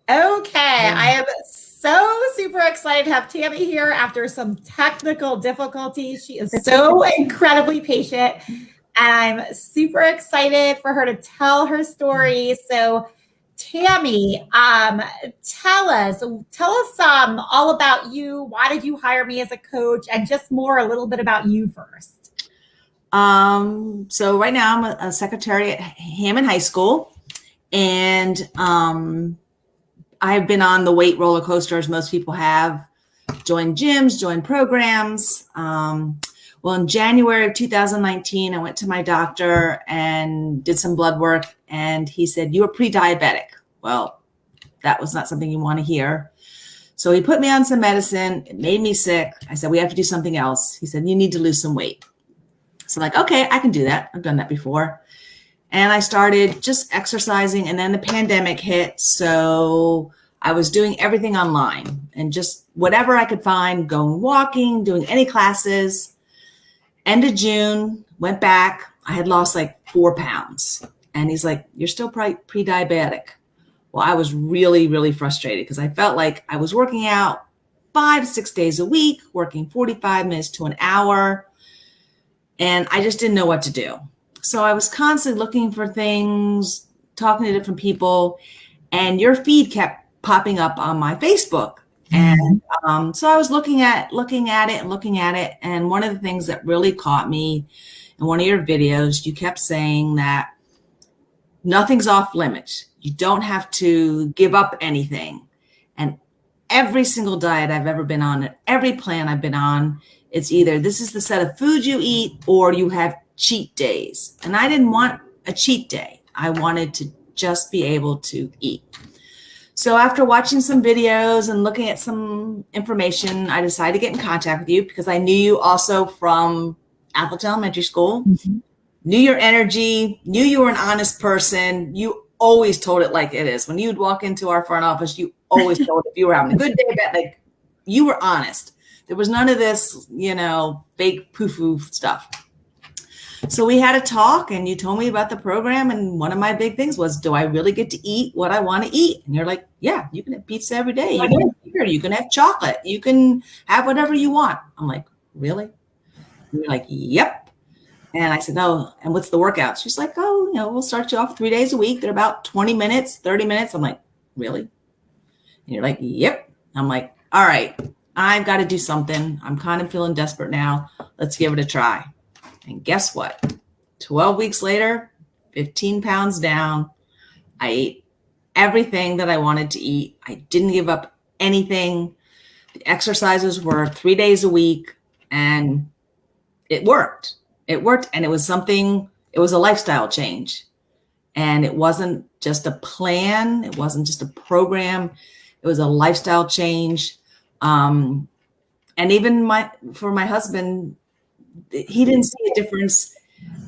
Okay, I am so super excited to have Tammy here after some technical difficulties. She is so incredibly patient, and I'm super excited for her to tell her story. So, Tammy, tell us all about you. Why did you hire me as a coach, and just a little bit about you first. So right now I'm a secretary at Hammond High School, and I've been on the weight roller coaster as most people have, joined gyms, joined programs. Well, in January of 2019, I went to my doctor and did some blood work, and he said, "You are pre-diabetic." Well, that was not something you want to hear. So he put me on some medicine. It made me sick. I said, "We have to do something else." He said, "You need to lose some weight." So I'm like, okay, I can do that. I've done that before. And I started just exercising, and then the pandemic hit. So I was doing everything online and just whatever I could find, going walking, doing any classes. End of June, went back. I had lost like 4 pounds. And he's like, "You're still pre-diabetic." Well, I was really, really frustrated because I felt like I was working out 5 to 6 days a week, working 45 minutes to an hour. And I just didn't know what to do. So I was constantly looking for things, talking to different people, and your feed kept popping up on my Facebook. And so I was looking at it. And one of the things that really caught me in one of your videos, you kept saying that nothing's off limits. You don't have to give up anything. And every single diet I've ever been on, and every plan I've been on, it's either this is the set of food you eat or you have cheat days. And I didn't want a cheat day. I wanted to just be able to eat. So after watching some videos and looking at some information, I decided to get in contact with you because I knew you also from Atherton Elementary School, knew your energy, knew you were an honest person. You always told it like it is. When you'd walk into our front office, you always told if you were having a good day, bad, like you were honest. There was none of this, fake poo-foo stuff. So we had a talk, and you told me about the program. And one of my big things was, do I really get to eat what I want to eat? And you're like, yeah, you can have pizza every day. You can have beer. You can have chocolate. You can have whatever you want. I'm like, really? And you're like, yep. And I said, no. And what's the workout? She's like, oh, we'll start you off 3 days a week. They're about 20 minutes, 30 minutes. I'm like, really? And you're like, yep. I'm like, all right. I've got to do something. I'm kind of feeling desperate now. Let's give it a try. And guess what? 12 weeks later, 15 pounds down. I ate everything that I wanted to eat. I didn't give up anything. The exercises were 3 days a week, and it worked. It worked, and it was a lifestyle change. And it wasn't just a plan. It wasn't just a program. It was a lifestyle change. And even for my husband, he didn't see a difference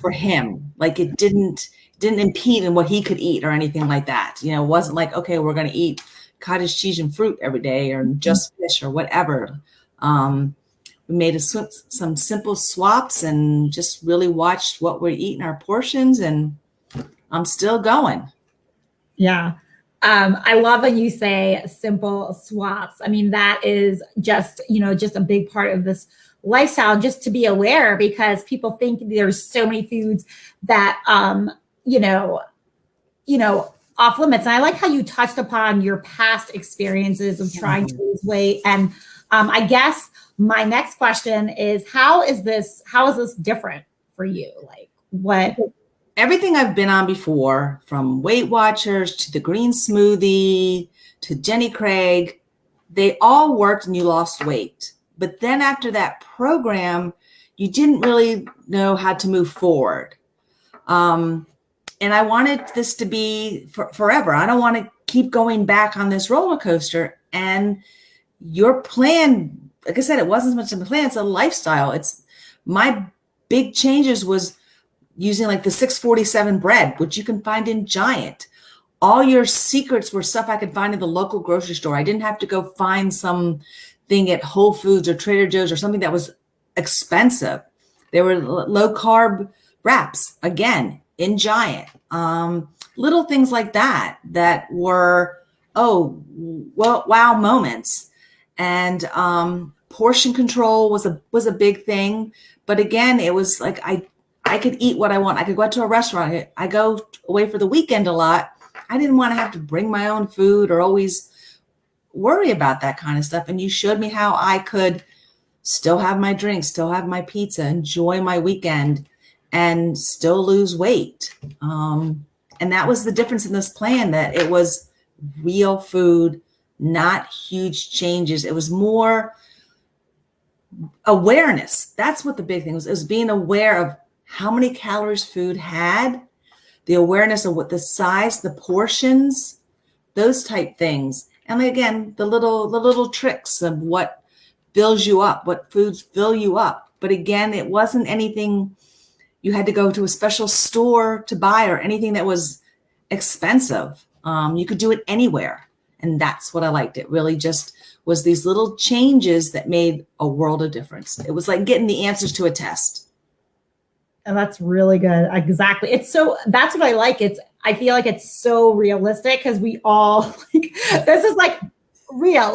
for him. Like it didn't impede in what he could eat or anything like that. It wasn't like, okay, we're going to eat cottage cheese and fruit every day or just fish or whatever. We made some simple swaps and just really watched what we're eating, our portions, and I'm still going. Yeah. I love when you say simple swaps. I mean, that is just a big part of this lifestyle, just to be aware, because people think there's so many foods that, off limits. And I like how you touched upon your past experiences of trying to lose weight. And I guess my next question is, how is this different for you? Like what? Everything I've been on before, from Weight Watchers to the green smoothie to Jenny Craig, they all worked and you lost weight. But then after that program, you didn't really know how to move forward. And I wanted this to be forever. I don't want to keep going back on this roller coaster. And your plan, like I said, it wasn't so much of a plan, it's a lifestyle. It's my big changes was using like the 647 bread, which you can find in Giant. All your secrets were stuff I could find in the local grocery store. I didn't have to go find some thing at Whole Foods or Trader Joe's or something that was expensive. There were low carb wraps, again, in Giant. Little things like that were oh, well, wow moments. And portion control was a big thing. But again, it was like I could eat what I want. I could go out to a restaurant. I go away for the weekend a lot. I didn't want to have to bring my own food or always worry about that kind of stuff. And you showed me how I could still have my drink, still have my pizza, enjoy my weekend, and still lose weight. And that was the difference in this plan, that it was real food, not huge changes. It was more awareness. That's what the big thing was. It was being aware of how many calories food had, the awareness of what the size, the portions, those type things. And again, the little tricks of what fills you up, what foods fill you up. But again, it wasn't anything you had to go to a special store to buy or anything that was expensive. You could do it anywhere. And that's what I liked. It really just was these little changes that made a world of difference. It was like getting the answers to a test. And that's really good. Exactly. That's what I like. I feel like it's so realistic because we all this is like real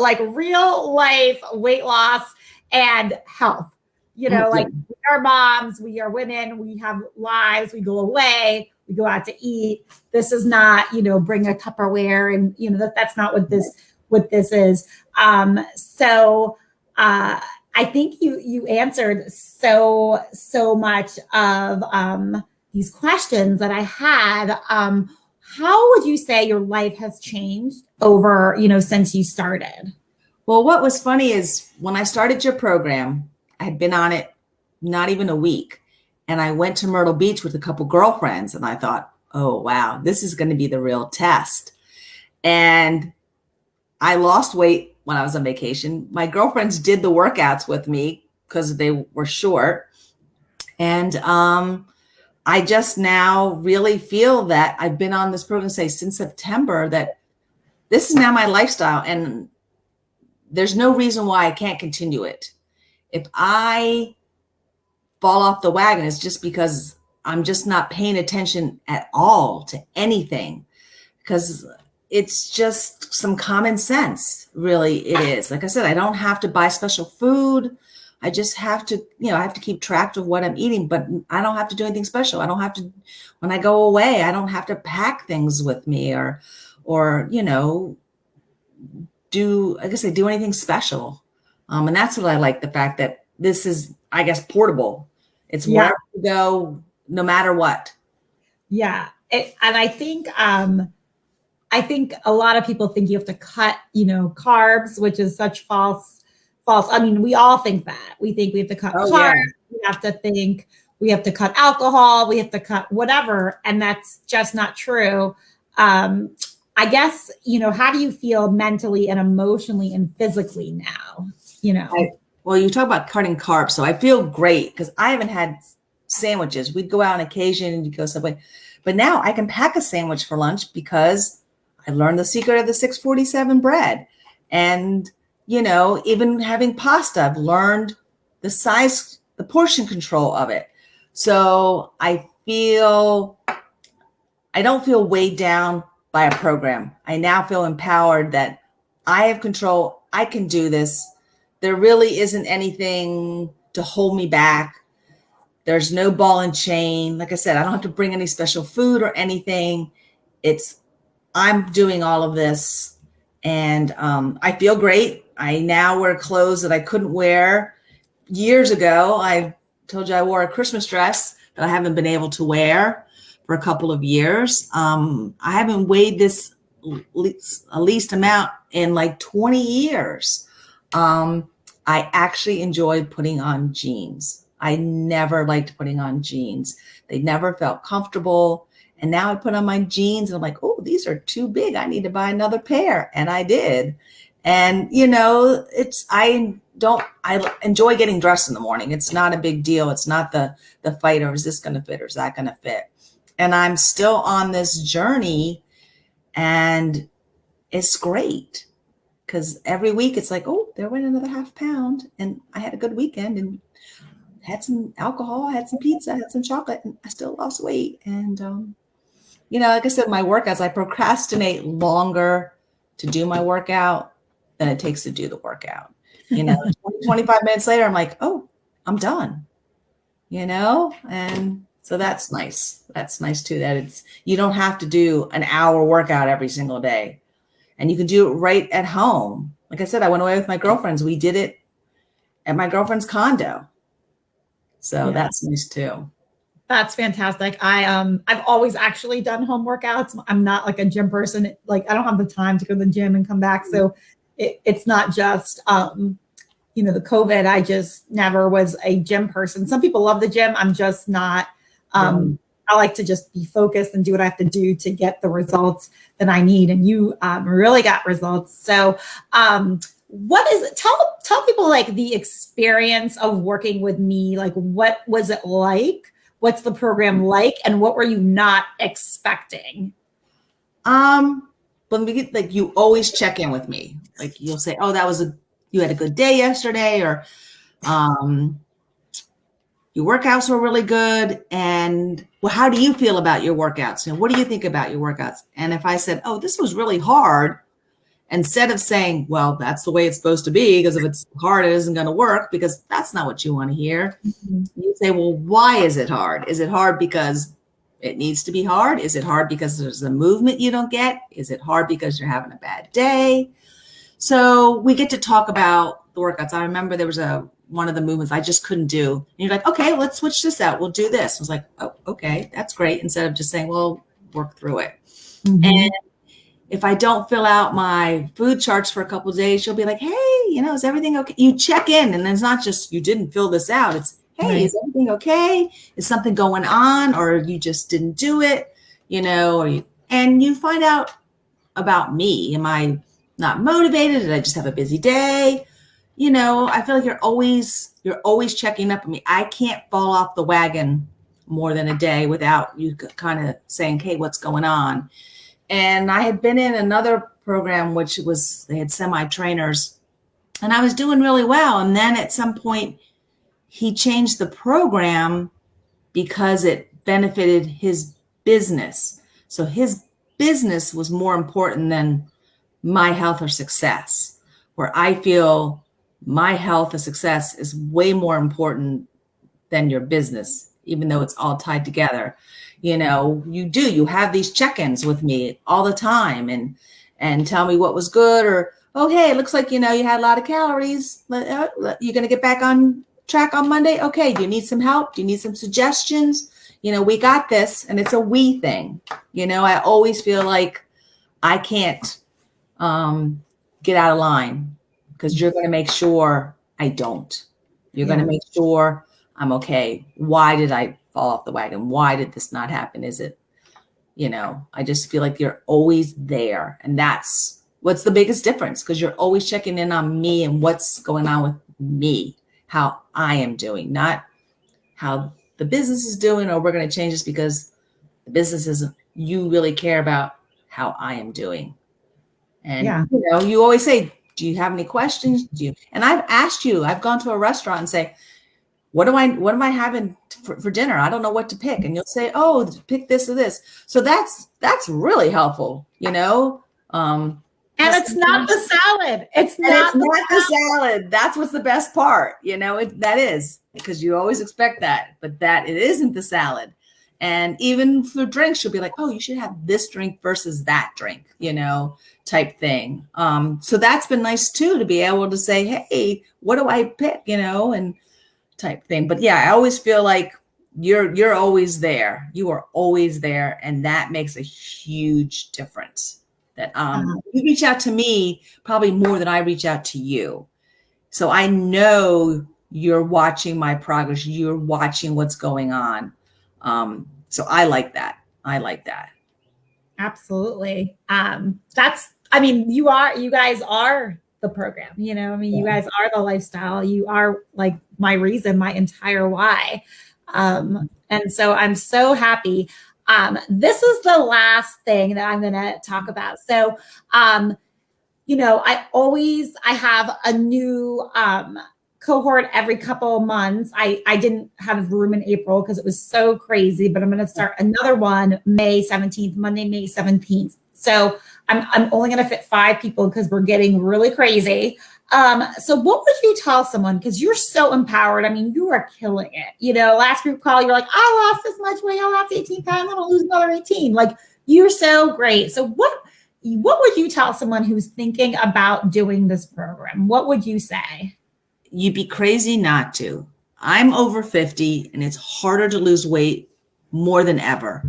life weight loss and health. Like we are moms, we are women, we have lives, we go away, we go out to eat. This is not, bring a Tupperware and, that's not what this is. I think you answered so much of these questions that I had. How would you say your life has changed over, since you started? Well, what was funny is when I started your program, I had been on it not even a week. And I went to Myrtle Beach with a couple girlfriends and I thought, oh, wow, this is going to be the real test. And I lost weight when I was on vacation. My girlfriends did the workouts with me because they were short. And I just now really feel that I've been on this program, say, since September, that this is now my lifestyle. And there's no reason why I can't continue it. If I fall off the wagon, it's just because I'm just not paying attention at all to anything, because it's just some common sense. Really, it is. Like I said, I don't have to buy special food. I just have to, I have to keep track of what I'm eating, but I don't have to do anything special. I don't have to, when I go away, I don't have to pack things with me or, do anything special. And that's what I like, the fact that this is, I guess, portable. It's wherever you go, no matter what. Yeah. And I think a lot of people think you have to cut, carbs, which is such false. I mean, we all think that. We think we have to cut carbs. Yeah. We have to think we have to cut alcohol. We have to cut whatever. And that's just not true. I guess, how do you feel mentally and emotionally and physically now? Well, you talk about cutting carbs. So I feel great because I haven't had sandwiches. We'd go out on occasion and you go Subway. But now I can pack a sandwich for lunch because I learned the secret of the 647 bread. And, even having pasta, I've learned the size, the portion control of it. So I don't feel weighed down by a program. I now feel empowered that I have control. I can do this. There really isn't anything to hold me back. There's no ball and chain. Like I said, I don't have to bring any special food or anything. I'm doing all of this and I feel great. I now wear clothes that I couldn't wear years ago. I told you I wore a Christmas dress that I haven't been able to wear for a couple of years. I haven't weighed this least amount in like 20 years. I actually enjoyed putting on jeans. I never liked putting on jeans. They never felt comfortable. And now I put on my jeans and I'm like, oh, these are too big. I need to buy another pair. And I did. And, I enjoy getting dressed in the morning. It's not a big deal. It's not the fight or is this going to fit or is that going to fit? And I'm still on this journey and it's great because every week it's like, oh, there went another half pound and I had a good weekend and had some alcohol, had some pizza, had some chocolate, and I still lost weight. And, like I said, my workouts, I procrastinate longer to do my workout than it takes to do the workout. 25 minutes later, I'm like, oh, I'm done, and so that's nice. That's nice too, that you don't have to do an hour workout every single day, and you can do it right at home. Like I said, I went away with my girlfriends. We did it at my girlfriend's condo. So that's nice too. That's fantastic. I've always actually done home workouts. I'm not like a gym person. Like I don't have the time to go to the gym and come back. So it's not just, the COVID. I just never was a gym person. Some people love the gym. I'm just not. I like to just be focused and do what I have to do to get the results that I need. And you really got results. So what is it? Tell people like the experience of working with me. Like what was it like? What's the program like? And what were you not expecting? But like you always check in with me. Like you'll say, oh, you had a good day yesterday, or your workouts were really good. And well, how do you feel about your workouts? And what do you think about your workouts? And if I said, oh, this was really hard, instead of saying, well, that's the way it's supposed to be, because if it's hard, it isn't going to work, because that's not what you want to hear. Mm-hmm. You say, well, why is it hard? Is it hard because it needs to be hard? Is it hard because there's a movement you don't get? Is it hard because you're having a bad day? So we get to talk about the workouts. I remember there was one of the movements I just couldn't do. And you're like, okay, let's switch this out. We'll do this. I was like, oh, okay, that's great. Instead of just saying, well, work through it. Mm-hmm. And if I don't fill out my food charts for a couple of days, she'll be like, hey, is everything okay? You check in, and it's not just you didn't fill this out. It's, hey, right. Is everything okay? Is something going on, or you just didn't do it, and you find out about me. Am I not motivated? Did I just have a busy day? I feel like you're always checking up on me. I can't fall off the wagon more than a day without you kind of saying, hey, what's going on? And I had been in another program, which was, they had semi-trainers, and I was doing really well. And then at some point he changed the program because it benefited his business. So his business was more important than my health or success, where I feel my health or success is way more important than your business, even though it's all tied together. You have these check-ins with me all the time and tell me what was good, or, oh, hey, it looks like, you had a lot of calories. You're going to get back on track on Monday. Okay. Do you need some help? Do you need some suggestions? We got this, and it's a we thing. I always feel like I can't get out of line, because you're going to make sure I don't. You're going to make sure I'm okay. Why did I fall off the wagon? Why did this not happen? Is it, I just feel like you're always there. And that's what's the biggest difference, because you're always checking in on me and what's going on with me, how I am doing, not how the business is doing, or we're going to change this because the business is, you really care about how I am doing. And, you always say, do you have any questions? And I've asked you, I've gone to a restaurant and say, what am I having for dinner? I don't know what to pick. And you'll say, oh, pick this or this. So that's really helpful, And it's not the salad. It's not the salad. That's what's the best part. That is, because you always expect that, but that it isn't the salad. And even for drinks, you'll be like, oh, you should have this drink versus that drink, type thing. So that's been nice too, to be able to say, hey, what do I pick, and type thing. But yeah, I always feel like you're always there. You are always there. And that makes a huge difference. That you reach out to me probably more than I reach out to you. So I know you're watching my progress. You're watching what's going on. So I like that. Absolutely. You guys are the program, you guys are the lifestyle. You are like my reason, my entire why. And so I'm so happy. This is the last thing that I'm going to talk about. So, I have a new, cohort every couple of months. I didn't have room in April because it was so crazy, but I'm going to start another one Monday, May 17th. So I'm only going to fit 5 people because we're getting really crazy. So what would you tell someone? Because you're so empowered. I mean, you are killing it. You know, last group call, you're like, I lost this much weight. I lost 18 pounds. I'm going to lose another 18. Like, you're so great. So what would you tell someone who's thinking about doing this program? What would you say? You'd be crazy not to. I'm over 50 and it's harder to lose weight more than ever.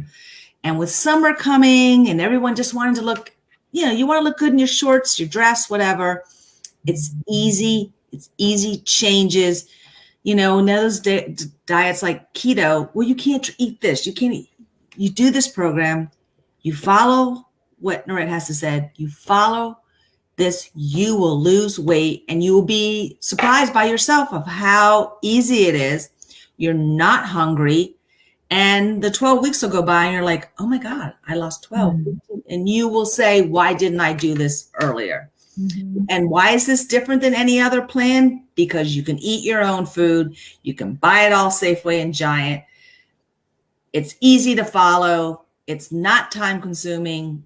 And with summer coming and everyone just wanting to look, you know, you want to look good in your shorts, your dress, whatever. It's easy. It's easy changes. You know, those diets like keto, well, you can't eat this. You can't eat. You do this program. You follow what Nirit has to say. You follow this, you will lose weight and you will be surprised by yourself of how easy it is. You're not hungry. And the 12 weeks will go by and you're like, oh my God, I lost 12. Mm-hmm. And you will say, why didn't I do this earlier? Mm-hmm. And why is this different than any other plan? Because you can eat your own food. You can buy it all Safeway and Giant. It's easy to follow. It's not time consuming.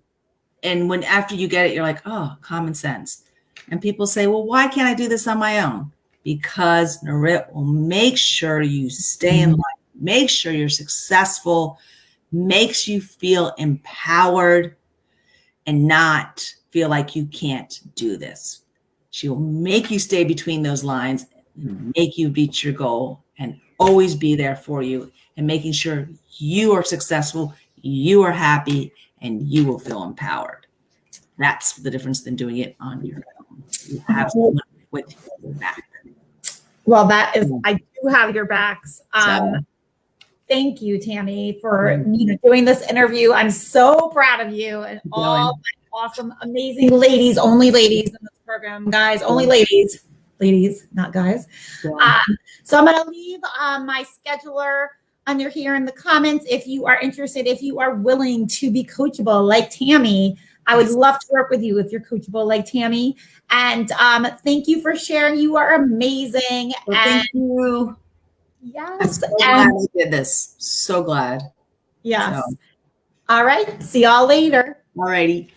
And when after you get it, you're like, oh, common sense. And people say, well, why can't I do this on my own? Because Nirit will make sure you stay in line, make sure you're successful, makes you feel empowered and not feel like you can't do this. She will make you stay between those lines and make you reach your goal and always be there for you and making sure you are successful, you are happy, and you will feel empowered. That's the difference than doing it on your own. You have someone with your back. Well, that is, I do have your backs. Thank you, Tammy, for doing this interview. I'm so proud of you and all my awesome, amazing ladies, only ladies in this program, guys, only ladies, not guys. So I'm going to leave my scheduler under here in the comments. If you are interested, if you are willing to be coachable like Tammy, I would love to work with you if you're coachable like Tammy. And thank you for sharing. You are amazing. Well, thank you. Yes. I'm so glad I did this. So glad. Yes. So. All right. See y'all later. All righty.